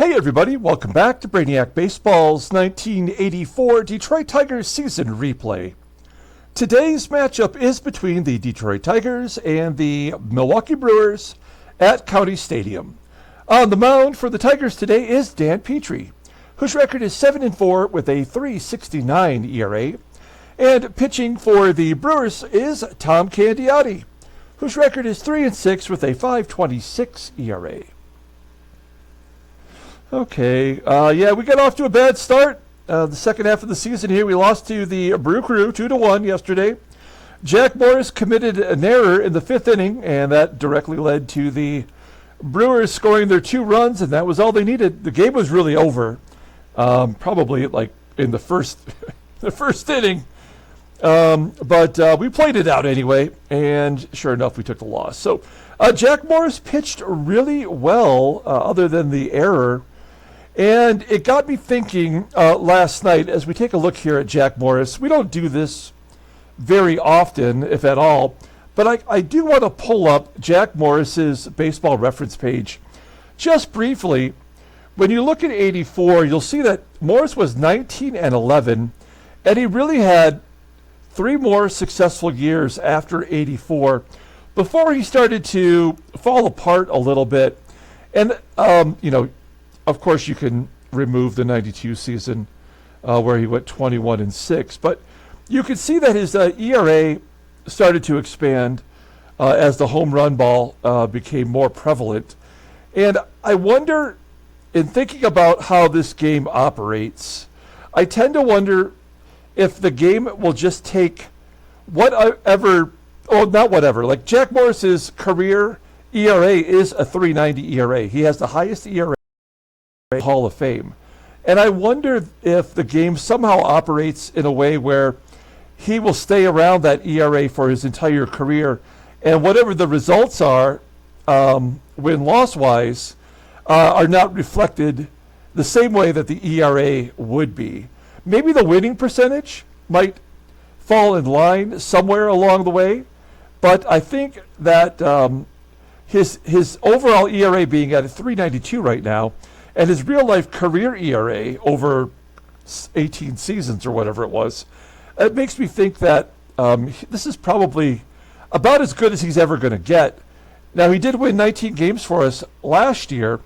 Hey everybody, welcome back to Brainiac Baseball's 1984 Detroit Tigers season replay. Today's matchup is between the Detroit Tigers and the Milwaukee Brewers at County Stadium. On the mound for the Tigers today is Dan Petry, whose record is 7-4 with a 3.69 ERA. And pitching for the Brewers is Tom Candiotti, whose record is 3-6 with a 5.26 ERA. Okay, we got off to a bad start. The second half of the season here, we lost to the Brew Crew 2-1 yesterday. Jack Morris committed an error in the fifth inning, and that directly led to the Brewers scoring their 2 runs, and that was all they needed. The game was really over, probably like in the first inning. But we played it out anyway, and sure enough, we took the loss. So Jack Morris pitched really well, other than the error. And it got me thinking last night, as we take a look here at Jack Morris. We don't do this very often, if at all, but I do want to pull up Jack Morris's baseball reference page just briefly. When you look at 84, you'll see that Morris was 19-11, and he really had 3 more successful years after 84 before he started to fall apart a little bit. And, of course, you can remove the 92 season where he went 21-6, but you can see that his ERA started to expand as the home run ball became more prevalent. And I wonder, in thinking about how this game operates, I tend to wonder if the game will just take like Jack Morris's career ERA is a 3.90 ERA. He has the highest ERA Hall of Fame. And I wonder if the game somehow operates in a way where he will stay around that ERA for his entire career, and whatever the results are, win-loss wise, are not reflected the same way that the ERA would be. Maybe the winning percentage might fall in line somewhere along the way, but I think that his overall ERA being at a 3.92 right now, and his real-life career ERA over 18 seasons or whatever it was, it makes me think that this is probably about as good as he's ever going to get. Now, he did win 19 games for us last year,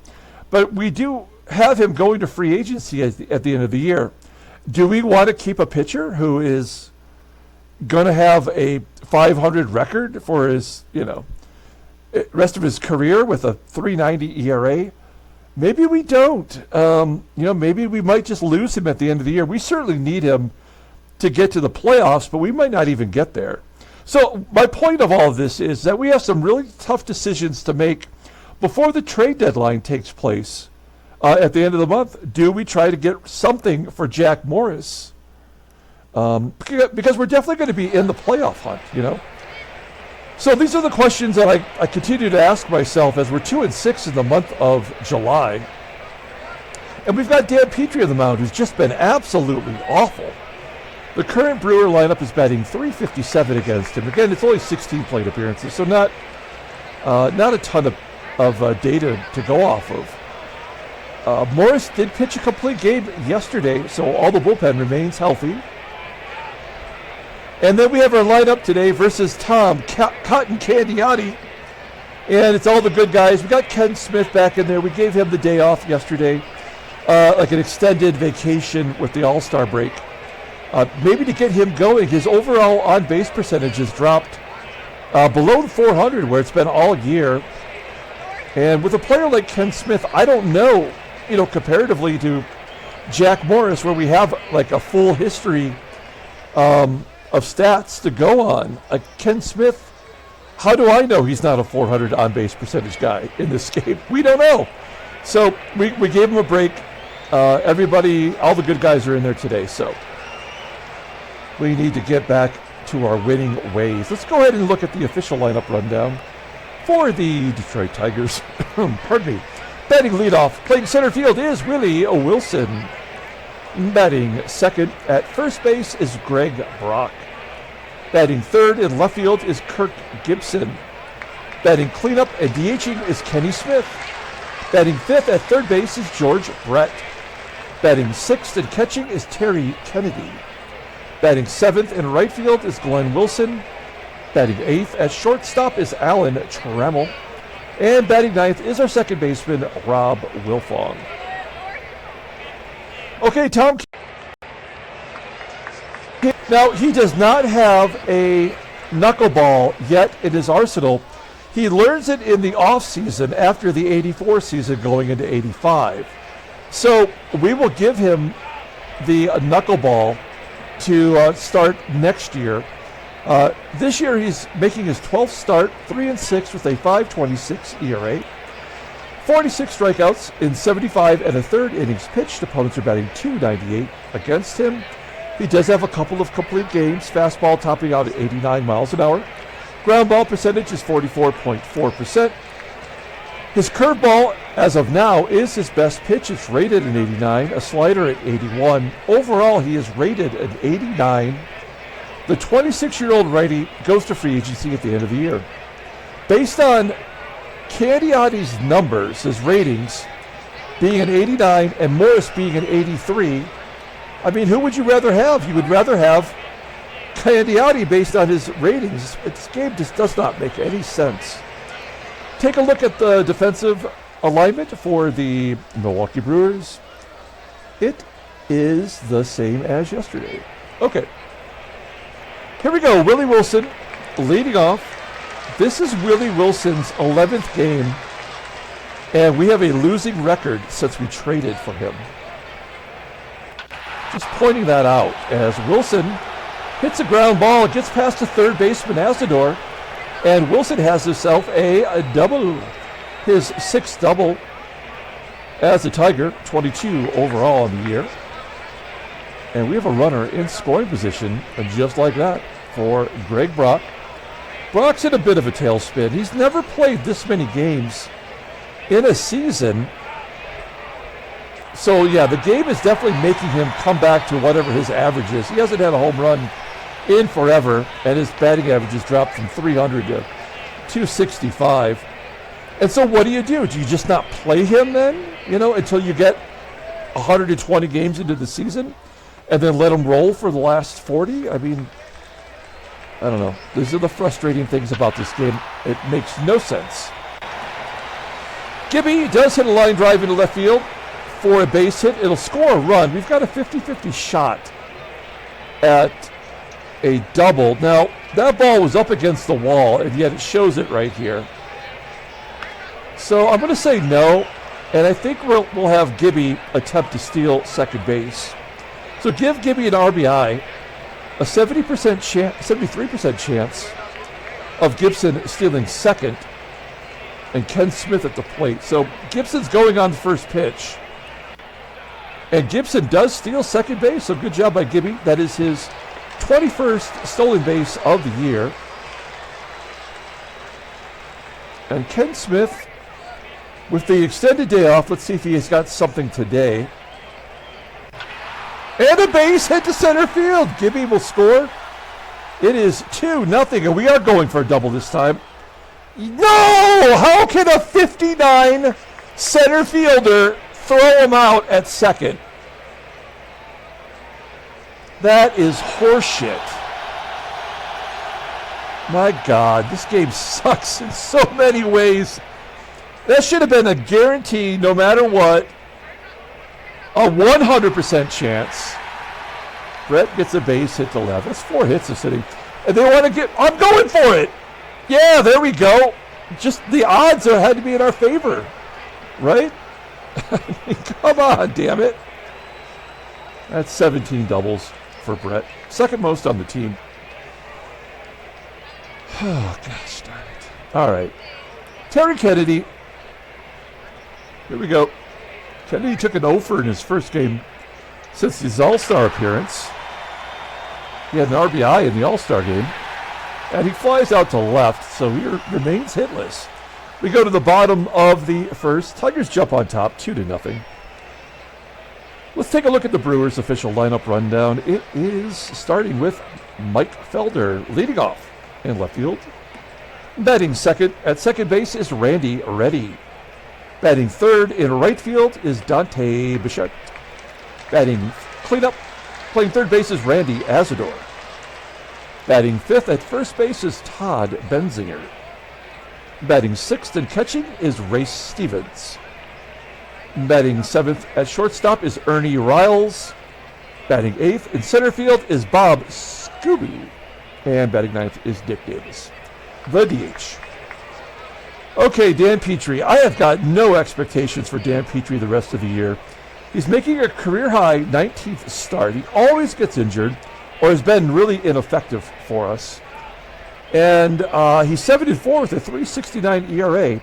but we do have him going to free agency at the end of the year. Do we want to keep a pitcher who is going to have a 500 record for his, rest of his career with a 3.90 ERA? Maybe we don't. Maybe we might just lose him at the end of the year. We certainly need him to get to the playoffs, but we might not even get there. So my point of all of this is that we have some really tough decisions to make before the trade deadline takes place at the end of the month. Do we try to get something for Jack Morris? Because we're definitely going to be in the playoff hunt, So these are the questions that I continue to ask myself as we're 2-6 in the month of July. And we've got Dan Petry on the mound, who's just been absolutely awful. The current Brewer lineup is batting .357 against him. Again, it's only 16 plate appearances, so not a ton of data to go off of. Morris did pitch a complete game yesterday, so all the bullpen remains healthy. And then we have our lineup today versus Tom Cotton Candiotti. And it's all the good guys. We got Ken Smith back in there. We gave him the day off yesterday, like an extended vacation with the All-Star break. Maybe to get him going. His overall on-base percentage has dropped below 400, where it's been all year. And with a player like Ken Smith, I don't know, comparatively to Jack Morris, where we have like a full history of stats to go on. Ken Smith, how do I know he's not a 400 on-base percentage guy in this game? We don't know. So we gave him a break. Everybody, all the good guys are in there today. So we need to get back to our winning ways. Let's go ahead and look at the official lineup rundown for the Detroit Tigers. Pardon me. Batting leadoff, playing center field is Willie Wilson. Batting second at first base is Greg Brock. Batting third in left field is Kirk GIBSON. Batting cleanup and DHing is Kenny Smith. Batting fifth at third base is George Brett. Batting sixth and catching is Terry Kennedy. Batting seventh in right field is Glenn Wilson. Batting eighth at shortstop is Alan Trammell. And batting ninth is our second baseman, Rob Wilfong. Okay, Tom. Now, he does not have a knuckleball yet in his arsenal. He learns it in the offseason after the 84 season going into 85. So we will give him the knuckleball to start next year. This year he's making his 12th start, 3-6 with a 5.26 ERA. 46 strikeouts in 75 and a third innings pitched. Opponents are batting .298 against him. He does have a couple of complete games. Fastball topping out at 89 miles an hour. Ground ball percentage is 44.4%. His curveball, as of now, is his best pitch. It's rated an 89, a slider at 81. Overall, he is rated an 89. The 26-year-old righty goes to free agency at the end of the year. Based on Candiotti's numbers, his ratings, being an 89 and Morris being an 83, I mean, who would you rather have? You would rather have Candiotti based on his ratings. This game just does not make any sense. Take a look at the defensive alignment for the Milwaukee Brewers. It is the same as yesterday. Okay. Here we go. Willie Wilson leading off. This is Willie Wilson's 11th game, and we have a losing record since we traded for him. Just pointing that out as Wilson hits a ground ball. It gets past the third baseman, ASADOOR, and Wilson has himself a double. His sixth double as a Tiger, 22 overall in the year. And we have a runner in scoring position, and just like that, for Greg Brock. Brock's in a bit of a tailspin. He's never played this many games in a season. So, yeah, the game is definitely making him come back to whatever his average is. He hasn't had a home run in forever, and his batting average has dropped from 300 to 265. And so what do? Do you just not play him then, until you get 120 games into the season and then let him roll for the last 40? I mean, I don't know. These are the frustrating things about this game. It makes no sense. Gibby does hit a line drive into left field for a base hit. It'll score a run. We've got a 50-50 shot at a double. Now, that ball was up against the wall, and yet it shows it right here. So I'm going to say no, and I think we'll have Gibby attempt to steal second base. So give Gibby an RBI, a 73% chance of Gibson stealing second, and Ken Smith at the plate. So Gibson's going on the first pitch. And Gibson does steal second base, so good job by Gibby. That is his 21st stolen base of the year. And Ken Smith, with the extended day off, let's see if he has got something today. And a base hit to center field. Gibby will score. It is 2-0, and we are going for a double this time. No! How can a 59 center fielder throw him out at second? That is horseshit. My God, this game sucks in so many ways. That should have been a guarantee, no matter what. A 100% chance. Brett gets a base hit to left. That's 4 hits of sitting. And they want to get, I'm going for it. Yeah, there we go. Just the odds had to be in our favor, right? I mean, come on, damn it. That's 17 doubles for Brett. Second most on the team. Oh, gosh darn it. All right. Terry Kennedy. Here we go. Kennedy took an offer in his first game since his All-Star appearance. He had an RBI in the All-Star game. And he flies out to left, so he remains hitless. We go to the bottom of the first. Tigers jump on top, 2-0. Let's take a look at the Brewers' official lineup rundown. It is starting with Mike Felder leading off in left field. Batting second at second base is Randy Reddy. Batting third in right field is Dante BICHETTE. Batting cleanup, playing third base is Randy ASADOOR. Batting fifth at first base is Todd BENZINGER. Batting sixth and catching is Race Stevens. Batting seventh at shortstop is Ernie RILES. Batting eighth in center field is Bob SKUBE. And batting ninth is Dick Davis, the DH. Okay, Dan Petry. I have got no expectations for Dan Petry the rest of the year. He's making a career-high 19th start. He always gets injured or has been really ineffective for us. And he's 7-4 with a 3.69 ERA.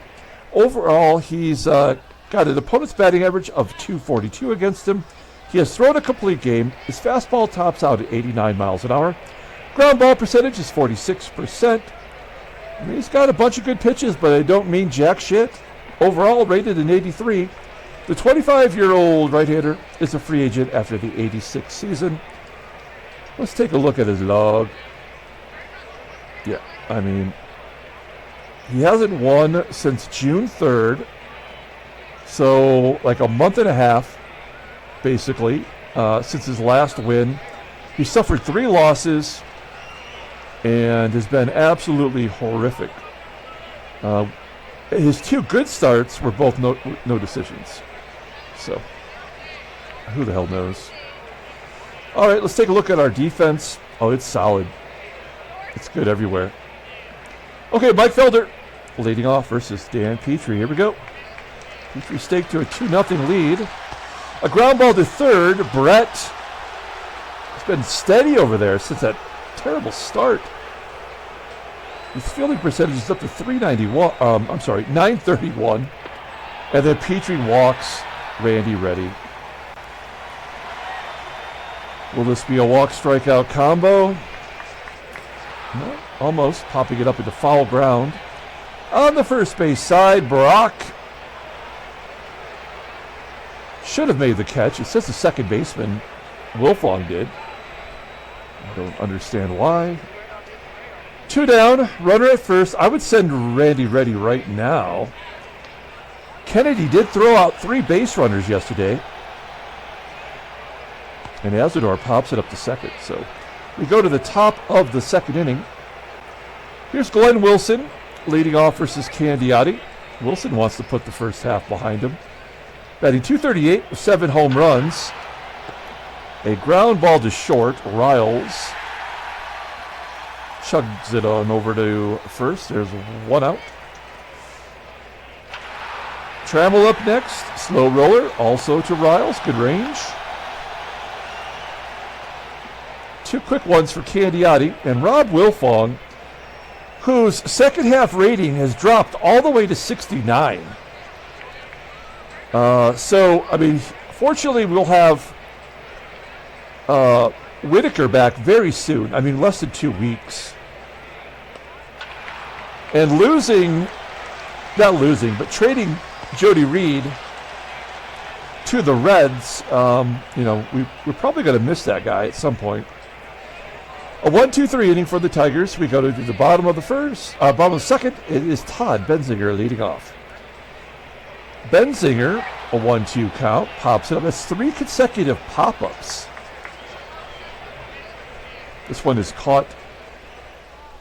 Overall, he's got an opponent's batting average of 242 against him. He has thrown a complete game. His fastball tops out at 89 miles an hour. Ground ball percentage is 46%. I mean, he's got a bunch of good pitches, but I don't mean jack shit. Overall, rated an 83. The 25-year-old right-hander is a free agent after the 86 season. Let's take a look at his log. Yeah, I mean, he hasn't won since June 3rd. So, like a month and a half, basically, since his last win. He suffered 3 losses and has been absolutely horrific. His 2 good starts were both no decisions. So, who the hell knows? All right, let's take a look at our defense. Oh, it's solid. It's good everywhere. Okay, Mike Felder leading off versus Dan Petry. Here we go. Petry staked to a 2-0 lead. A ground ball to third. Brett has been steady over there since that terrible start. His fielding percentage is up to 931. And then Petry walks Randy ready. Will this be a walk-strikeout combo? No, almost. Popping it up into foul ground. On the first base side, Brock should have made the catch. It says the second baseman, WILFONG, did. I don't understand why. 2 down, runner at first. I would send Randy ready right now. Kennedy did throw out 3 base runners yesterday. And ASADOOR pops it up to second. So we go to the top of the second inning. Here's Glenn Wilson leading off versus Candiotti. Wilson wants to put the first half behind him. Batting .238 with 7 home runs. A ground ball to short. Riles chugs it on over to first. There's 1 out. Trammell up next. Slow roller also to Riles. Good range. 2 quick ones for Candiotti. And Rob WILFONG, whose second half rating has dropped all the way to 69. So, I mean, fortunately we'll have Whitaker back very soon. I mean, less than 2 weeks. And trading Jody Reed to the Reds, we're probably going to miss that guy at some point. A 1-2-3 inning for the Tigers. We go to the bottom of the bottom of the second. It is Todd BENZINGER leading off. BENZINGER, a 1-2 count, pops it up. That's 3 consecutive pop-ups. This one is caught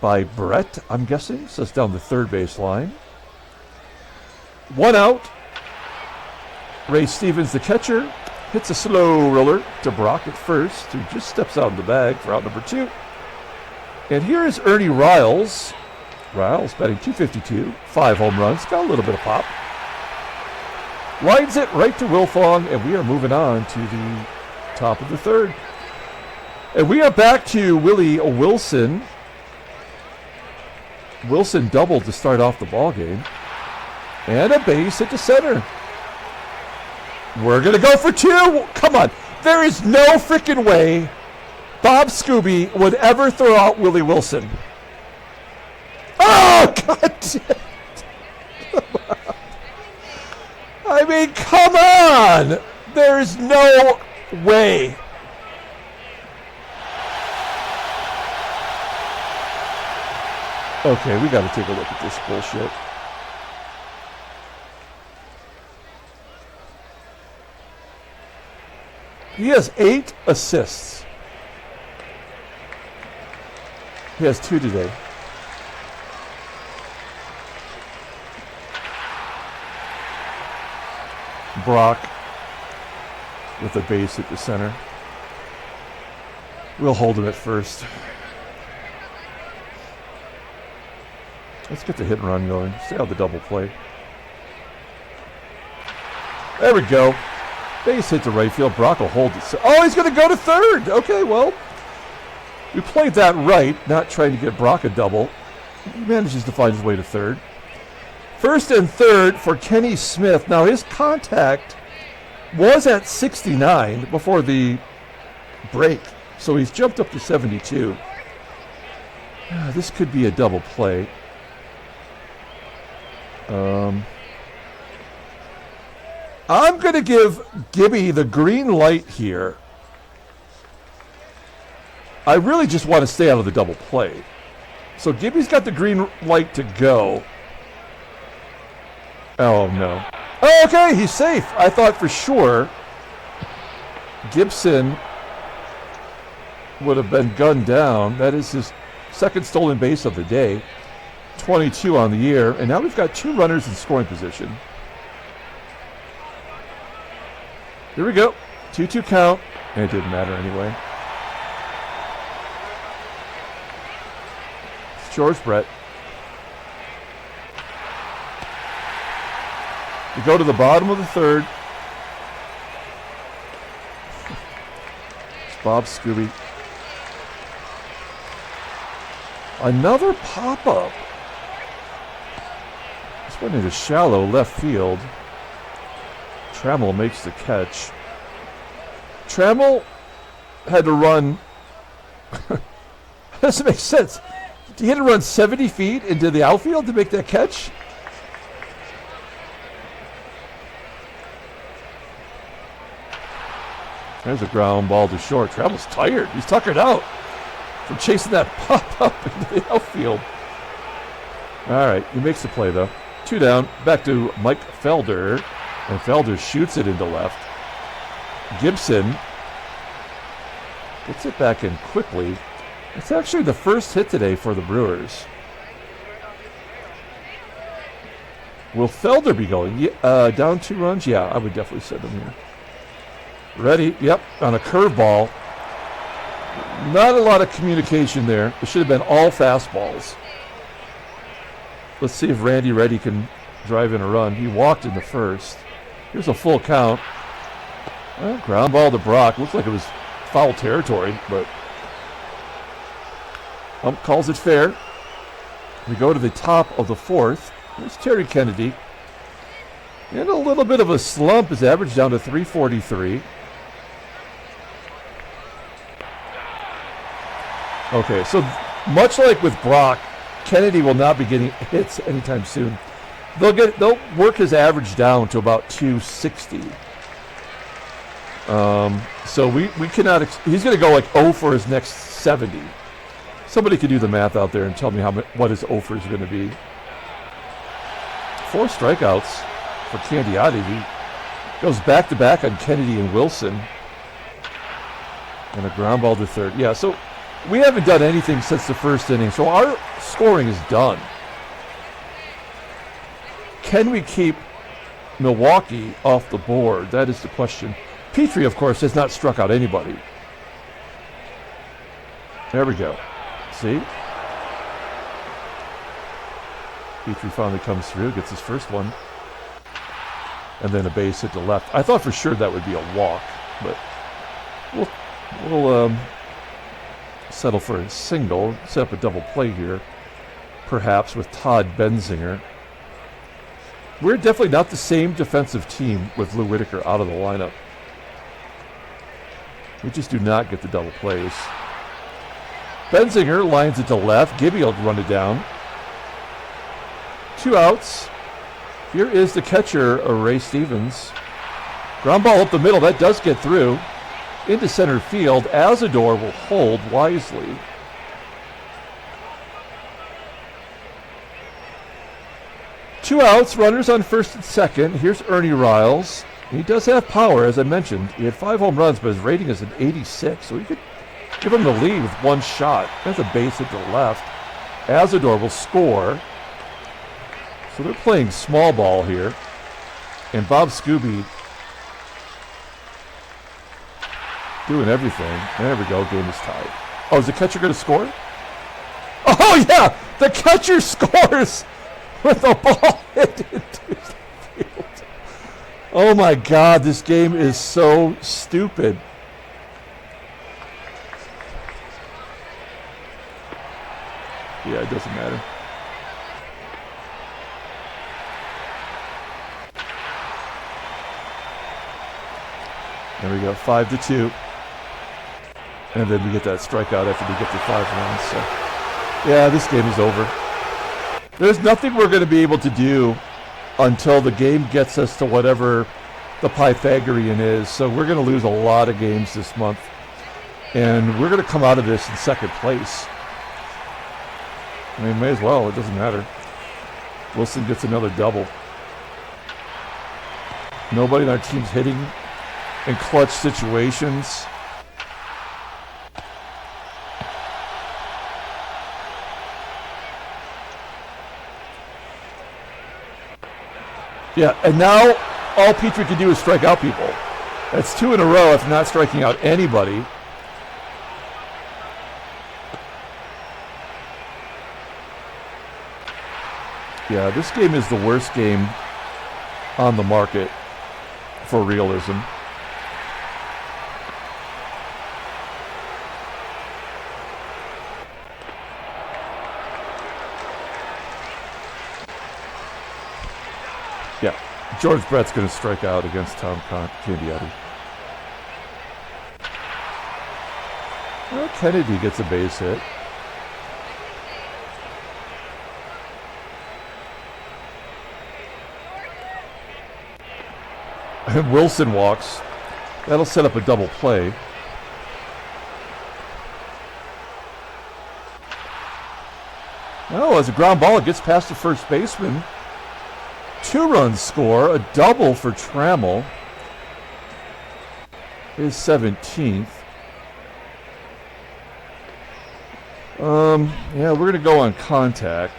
by Brett, I'm guessing. So it's down the third base line. 1 out. Ray Stevens, the catcher, hits a slow roller to Brock at first, who just steps out of the bag for out number 2. And here is Ernie Riles. Riles batting .252, 5 home runs, got a little bit of pop. Lines it right to WILFONG, and we are moving on to the top of the third. And we are back to Willie Wilson. Wilson doubled to start off the ball game. And a base hit to center. We're going to go for 2. Come on. There is no freaking way Bob SKUBE would ever throw out Willie Wilson. Oh, God damn it. I mean, come on. There's no way. Okay, we got to take a look at this bullshit. He has 8 assists. He has 2 today. Brock with the base at the center. We'll hold him at first. Let's get the hit and run going. Stay out the double play. There we go. Base hit to right field. Brock will hold it. Oh, he's going to go to third. Okay, well, we played that right, not trying to get Brock a double. He manages to find his way to third. First and third for Kenny Smith. Now, his contact was at 69 before the break, so he's jumped up to 72. This could be a double play. I'm going to give Gibby the green light here. I really just want to stay out of the double play. So Gibby's got the green light to go. Oh, no. Oh, okay, he's safe. I thought for sure Gibson would have been gunned down. That is his second stolen base of the day. 22 on the year. And now we've got 2 runners in scoring position. Here we go. 2-2 count. And it didn't matter anyway. It's George Brett. We go to the bottom of the third. It's Bob SKUBE. Another pop-up. This went into shallow left field. Trammell makes the catch. Trammell had to run. Doesn't make sense. He had to run 70 feet into the outfield to make that catch? There's a ground ball to short. Trammell's tired. He's tuckered out from chasing that pop-up into the outfield. All right, he makes the play, though. 2 down. Back to Mike Felder. And Felder shoots it into left. Gibson gets it back in quickly. It's actually the first hit today for the Brewers. Will Felder be going? Down 2 runs? Yeah, I would definitely send him here. Ready? Yep, on a curveball. Not a lot of communication there. It should have been all fastballs. Let's see if Randy Reddy can drive in a run. He walked in the first. Here's a full count. Ground ball to Brock. Looks like it was foul territory, but ump calls it fair. We go to the top of the fourth. There's Terry Kennedy. And a little bit of a slump. His average down to 343. Okay, so much like with Brock, Kennedy will not be getting hits anytime soon. They'll work his average down to about 260. So we cannot. He's going to go like 0 for his next 70. Somebody could do the math out there and tell me what his 0 for is going to be. 4 strikeouts for Candiotti. He goes back to back on Kennedy and Wilson, and a ground ball to third. Yeah, so we haven't done anything since the first inning. So our scoring is done. Can we keep Milwaukee off the board? That is the question. Petry, of course, has not struck out anybody. There we go. See? Petry finally comes through, gets his first one. And then a base hit to left. I thought for sure that would be a walk, but we'll settle for a single, set up a double play here, perhaps with Todd Benzinger. We're definitely not the same defensive team with Lou Whitaker out of the lineup. We just do not get the double plays. Benzinger lines it to left. Gibby will run it down. 2 outs. Here is the catcher, Ray Stevens. Ground ball up the middle. That does get through. Into center field. ASADOOR will hold wisely. Two outs, runners on first and second. Here's Ernie RILES. He does have power, as I mentioned. He had 5 home runs, but his rating is an 86, so he could give him the lead with 1 shot. That's a base hit to the left. ASADOOR will score. So they're playing small ball here. And Bob SKUBE doing everything. There we go, game is tied. Oh, is the catcher going to score? Oh, yeah! The catcher scores with the ball hit into the field. Oh, my God, this game is so stupid. Yeah, it doesn't matter. There we go, 5-2. And then we get that strikeout after we get to 5 runs. So, yeah, this game is over. There's nothing we're going to be able to do until the game gets us to whatever the Pythagorean is. So we're going to lose a lot of games this month. And we're going to come out of this in second place. I mean, may as well. It doesn't matter. Wilson gets another double. Nobody in our team's hitting in clutch situations. Yeah, and now all Petry can do is strike out people. That's 2 in a row if not striking out anybody. Yeah, this game is the worst game on the market for realism. Yeah, George Brett's going to strike out against Tom Candiotti. Well, Kennedy gets a base hit. And Wilson walks. That'll set up a double play. Oh, as a ground ball, it gets past the first baseman. 2-run score, a double for Trammell. His 17th. Yeah, we're going to go on contact.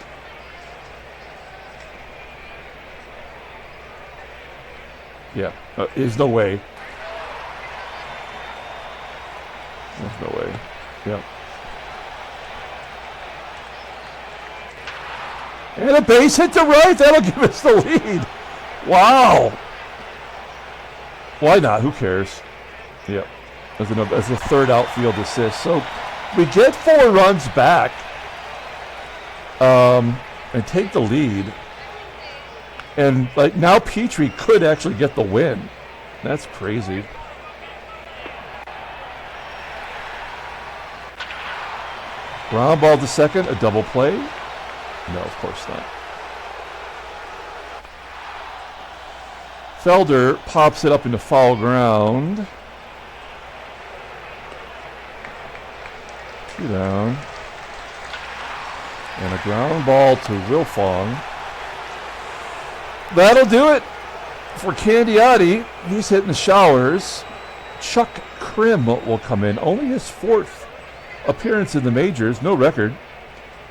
Yeah, there's no way. There's no way. Yep. And a base hit to right. That'll give us the lead. Wow. Why not? Who cares? Yep. As a third outfield assist. So we get 4 runs back and take the lead. And like now Petry could actually get the win. That's crazy. Ground ball to second, a double play? No, of course not. Felder pops it up into foul ground. 2 down. And a ground ball to Wilfong. That'll do it for Candiotti. He's hitting the showers. Chuck Krim will come in. Only his 4th appearance in the majors. No record.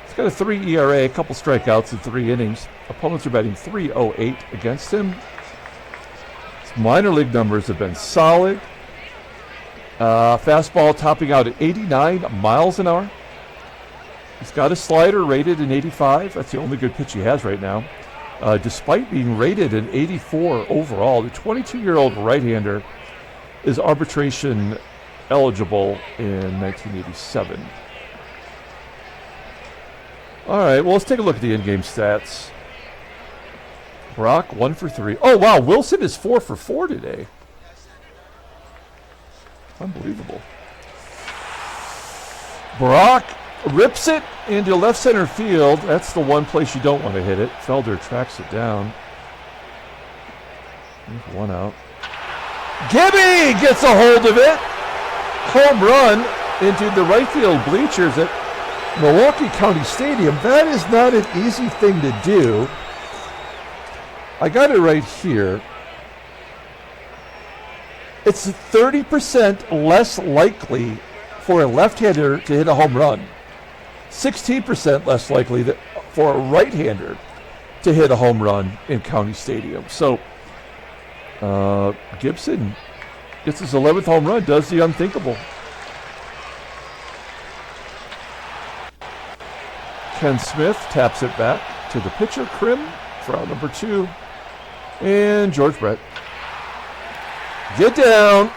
He's got a 3 ERA, a couple strikeouts in 3 innings. Opponents are batting .308 against him. His minor league numbers have been solid. Fastball topping out at 89 miles an hour. He's got a slider rated in 85. That's the only good pitch he has right now. Despite being rated an 84 overall, the 22-year-old right-hander is arbitration eligible in 1987. All right, well, let's take a look at the in-game stats. Brock, 1 for 3. Oh, wow, Wilson is 4 for 4 today. Unbelievable. Brock rips it into left center field. That's the one place you don't want to hit it. Felder tracks it down. There's 1 out. Gibby gets a hold of it. Home run into the right field bleachers at Milwaukee County Stadium. That is not an easy thing to do. I got it right here. It's 30% less likely for a left-hander to hit a home run. 16% less likely for a right-hander to hit a home run in County Stadium. So Gibson gets his 11th home run, does the unthinkable. Ken Smith taps it back to the pitcher, Krim, for out number 2. And George Brett. Get down.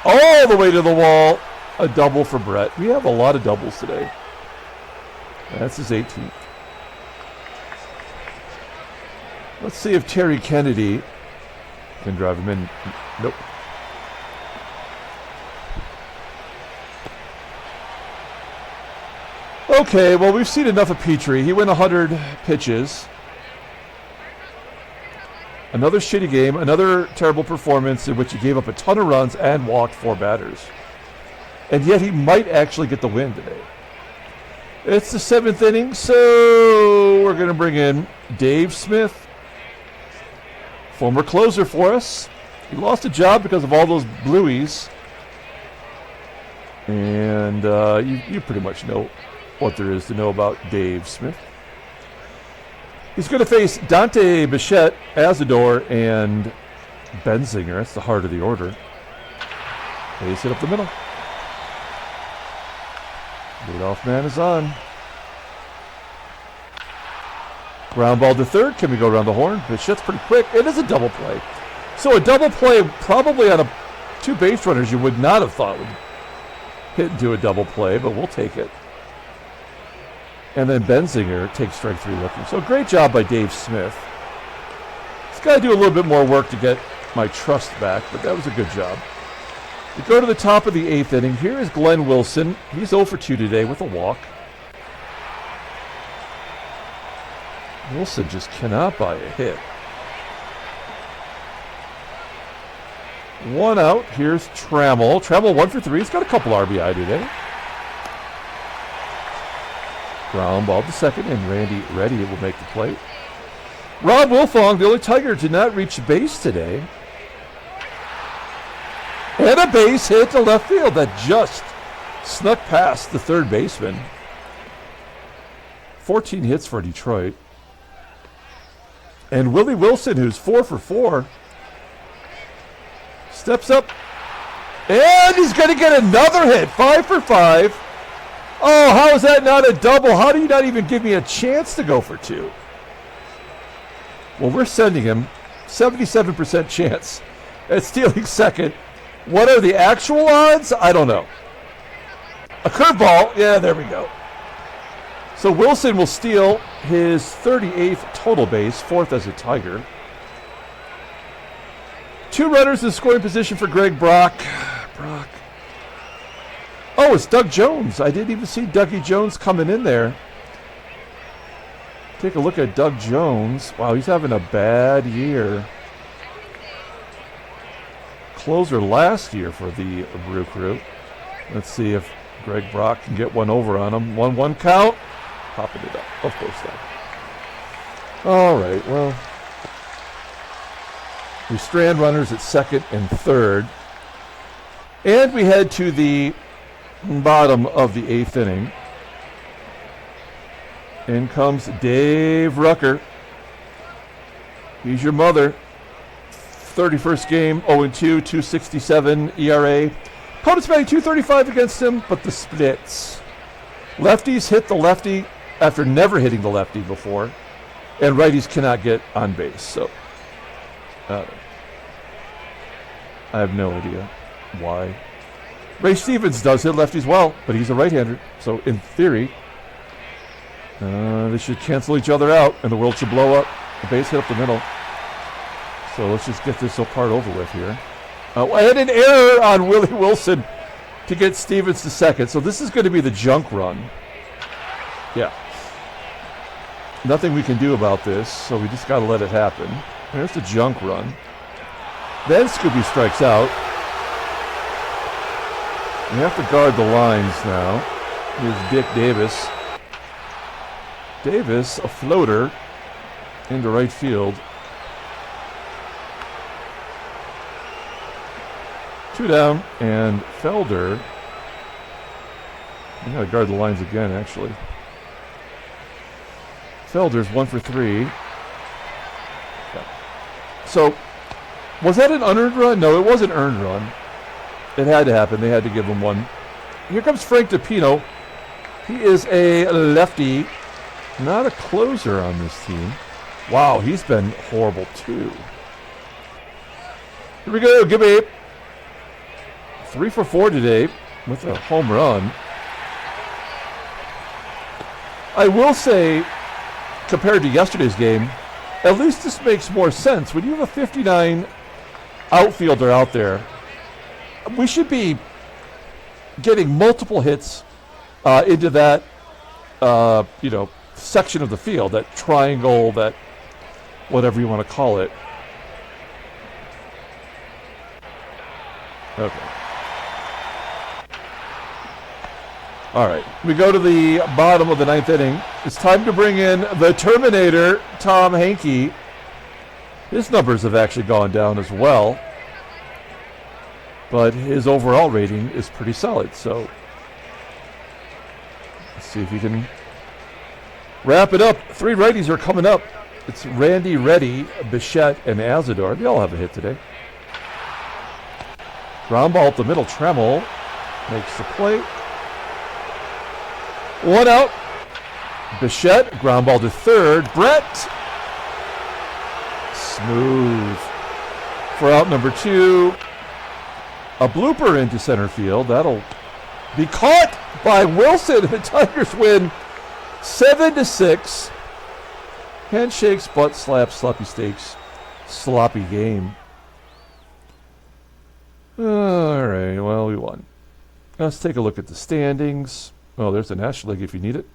All the way to the wall. A double for Brett. We have a lot of doubles today. That's his 18th. Let's see if Terry Kennedy can drive him in. Nope. Okay, well, we've seen enough of Petry. He went 100 pitches. Another shitty game, another terrible performance in which he gave up a ton of runs and walked 4 batters. And yet he might actually get the win today. It's the 7th inning, so we're going to bring in Dave Smith, former closer for us. He lost a job because of all those blueies. And you pretty much know what there is to know about Dave Smith. He's going to face Dante, BICHETTE, ASADOOR, and BENZINGER. That's the heart of the order. Base hit up the middle. Leadoff man is on. Ground ball to third. Can we go around the horn? BICHETTE's pretty quick. It is a double play. So a double play probably on 2 base runners you would not have thought would hit into a double play, but we'll take it. And then BENZINGER takes strike 3 looking. So great job by Dave Smith. He's got to do a little bit more work to get my trust back, but that was a good job. We go to the top of the 8th inning. Here is Glenn Wilson. He's 0 for 2 today with a walk. Wilson just cannot buy a hit. 1 out. Here's Trammell. Trammell 1 for 3. He's got a couple RBI today. Ground ball to second, and Randy Reddy will make the plate. Rob Wilfong, the only Tiger, did not reach base today. And a base hit to left field that just snuck past the third baseman. 14 hits for Detroit. And Willie Wilson, who's 4 for 4, steps up. And he's going to get another hit. 5 for 5. Oh, how is that not a double? How do you not even give me a chance to go for 2? Well, we're sending him 77% chance at stealing second. What are the actual odds? I don't know. A curveball. Yeah, there we go. So Wilson will steal his 38th total base, 4th as a Tiger. 2 runners in scoring position for Greg Brock. Oh, it's Doug Jones. I didn't even see Dougie Jones coming in there. Take a look at Doug Jones. Wow, he's having a bad year. Closer last year for the Brew Crew. Let's see if Greg Brock can get one over on him. 1-1 count. Popping it up. Of course not. All right, well. We strand runners at second and third. And we head to the bottom of the 8th inning. In comes Dave Rucker. He's your mother. 31st game, 0-2, 2.67 ERA. Opponent's batting .235 against him, but the splits. Lefties hit the lefty after never hitting the lefty before, and righties cannot get on base. So I have no idea why. Ray Stevens does hit lefties well, but he's a right-hander. So in theory, they should cancel each other out, and the world should blow up. The base hit up the middle. So let's just get this part over with here. I had an error on Willie Wilson to get Stevens to second. So this is going to be the junk run. Yeah. Nothing we can do about this, so we just got to let it happen. There's the junk run. Then SKUBE strikes out. We have to guard the lines now. Here's Dick Davis. Davis, a floater into right field. 2 down, and Felder. I got to guard the lines again, actually. Felder's 1 for 3. Yeah. So, was that an unearned run? No, it was an earned run. It had to happen. They had to give him one. Here comes Frank DePino. He is a lefty, not a closer on this team. Wow, he's been horrible too. Here we go, Gibby. 3 for 4 today with a home run. I will say, compared to yesterday's game, at least this makes more sense. When you have a 59 outfielder out there, we should be getting multiple hits into that, section of the field, that triangle, that whatever you want to call it. Okay. All right. We go to the bottom of the 9th inning. It's time to bring in the Terminator, Tom Hankey. His numbers have actually gone down as well, but his overall rating is pretty solid. So let's see if he can wrap it up. 3 righties are coming up. It's Randy, Reddy, Bichette, and ASADOOR. They all have a hit today. Ground ball up the middle. Trammell makes the play. 1 out. Bichette, ground ball to third. Brett. Smooth. For out number 2. A blooper into center field. That'll be caught by Wilson. The Tigers win 7-6. Handshakes, butt slaps, sloppy steaks. Sloppy game. All right, well, we won. Let's take a look at the standings. Oh, there's the National League if you need it.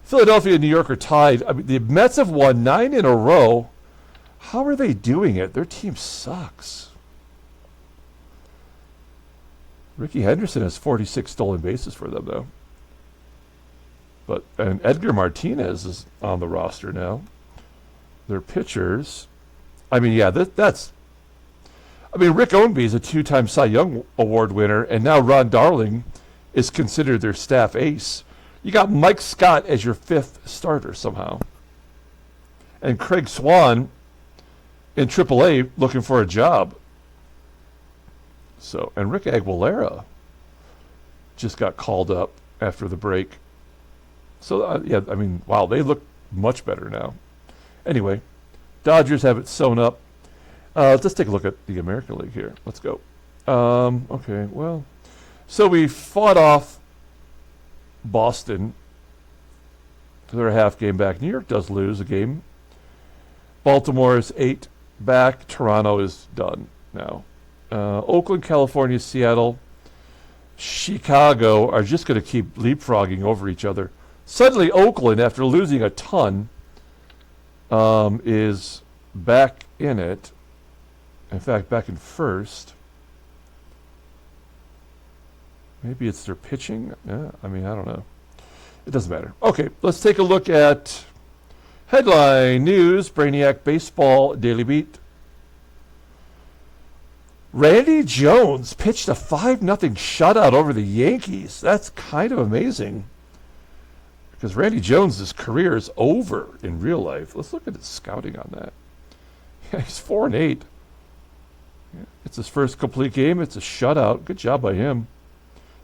Philadelphia and New York are tied. I mean, the Mets have won 9 in a row. How are they doing it? Their team sucks. Ricky Henderson has 46 stolen bases for them, though. And Edgar Martinez is on the roster now. Their pitchers. I mean, yeah, that's. I mean, Rick Ownby is a 2-time Cy Young Award winner, and now Ron Darling is considered their staff ace. You got Mike Scott as your 5th starter somehow. And Craig Swan in AAA looking for a job. So, and Rick Aguilera just got called up after the break. So, yeah, I mean, wow, they look much better now. Anyway, Dodgers have it sewn up. Let's take a look at the American League here. Let's go. Okay, well, so we fought off Boston. They're a half game back. New York does lose a game. Baltimore is 8 back. Toronto is done now. Oakland, California, Seattle, Chicago are just going to keep leapfrogging over each other. Suddenly, Oakland, after losing a ton, is back in it. In fact, back in first. Maybe it's their pitching. Yeah, I mean, I don't know. It doesn't matter. Okay, let's take a look at headline news. Brainiac Baseball Daily Beat. Randy Jones pitched a 5-0 shutout over the Yankees. That's kind of amazing. Because Randy Jones' career is over in real life. Let's look at his scouting on that. Yeah, he's 4-8. Yeah, it's his first complete game. It's a shutout. Good job by him.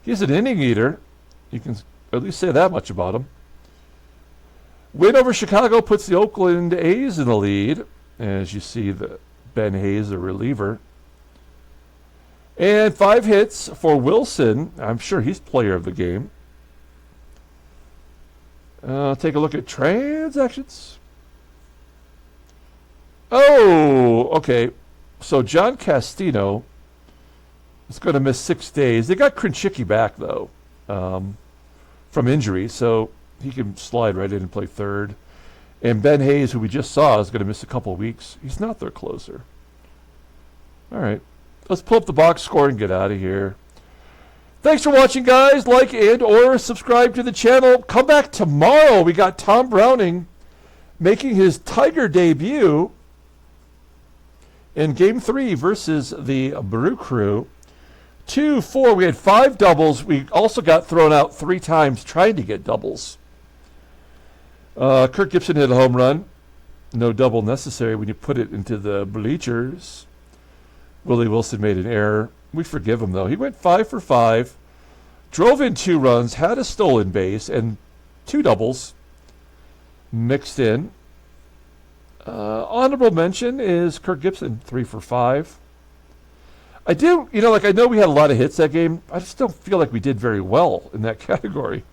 He's an inning eater. You can at least say that much about him. Win over Chicago puts the Oakland A's in the lead. As you see, the Ben Hayes, the reliever. And 5 hits for Wilson. I'm sure he's player of the game. Take a look at transactions. Oh, okay. So John Castino is going to miss 6 days. They got Krinchicki back, though, from injury, so he can slide right in and play third. And Ben Hayes, who we just saw, is going to miss a couple of weeks. He's not their closer. All right. Let's pull up the box score and get out of here. Thanks for watching, guys. Like and or subscribe to the channel. Come back tomorrow. We got Tom Browning making his Tiger debut in Game 3 versus the Brew Crew. 2, 4. We had 5 doubles. We also got thrown out 3 times trying to get doubles. Kirk Gibson hit a home run. No double necessary when you put it into the bleachers. Willie Wilson made an error. We forgive him, though. He went 5 for 5. Drove in 2 runs, had a stolen base, and 2 doubles mixed in. Honorable mention is Kirk Gibson, 3 for 5. I do, I know we had a lot of hits that game. I just don't feel like we did very well in that category.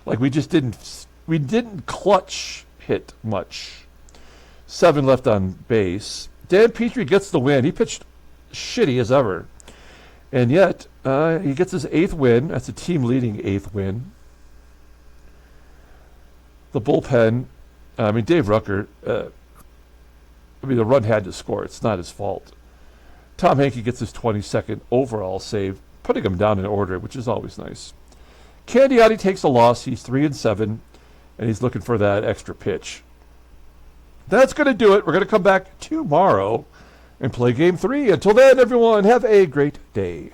Like we didn't clutch hit much. 7 left on base. Dan Petry gets the win. He pitched shitty as ever. And yet, he gets his 8th win. That's a team-leading 8th win. The bullpen, Dave Rucker, the run had to score. It's not his fault. Tom Hankey gets his 22nd overall save, putting him down in order, which is always nice. Candiotti takes a loss. He's 3-7, and he's looking for that extra pitch. That's going to do it. We're going to come back tomorrow and play Game 3. Until then, everyone, have a great day.